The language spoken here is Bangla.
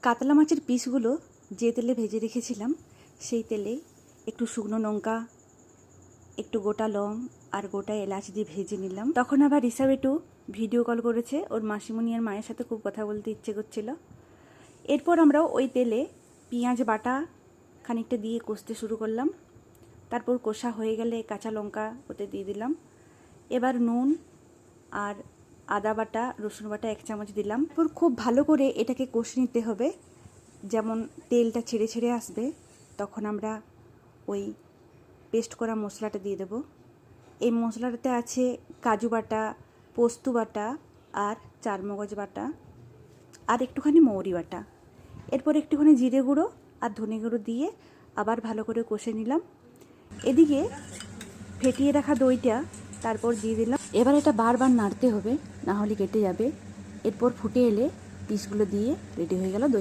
কাতলা মাছের পিসগুলো যে তেলে ভেজে রেখেছিলাম সেই তেলে একটু শুকনো লঙ্কা, একটু গোটা লং আর গোটা এলাচ দিয়ে ভেজে নিলাম। তখন আবার রিসাব একটু ভিডিও কল করেছে, ওর মাসিমণি আর মায়ের সাথে খুব কথা বলতে ইচ্ছে করছিল। এরপর আমরাও ওই তেলে পেঁয়াজ বাটা খানিকটা দিয়ে কষতে শুরু করলাম। তারপর কষা হয়ে গেলে কাঁচা লঙ্কা ওতে দিয়ে দিলাম। এবার নুন আর আদা বাটা, রসুন বাটা 1 চামচ দিলাম। এরপর খুব ভালো করে এটাকে কষে নিতে হবে। যেমন তেলটা ছেড়ে ছেড়ে আসবে তখন আমরা ওই পেস্ট করা মশলাটা দিয়ে দেব। এই মশলাটাতে আছে কাজু বাটা, পোস্ত বাটা আর চারমগজ বাটা আর একটুখানি মৌরি বাটা। এরপর একটুখানি জিরে গুঁড়ো আর ধনে গুঁড়ো দিয়ে আবার ভালো করে কষে নিলাম। এদিকে ফেটিয়ে রাখা দইটা তারপর দিয়ে দিলাম। এবার এটা বারবার নাড়তে হবে, না হলে কেটে যাবে। এরপর ফুটে এলে পিসগুলো দিয়ে রেডি হয়ে গেল দই।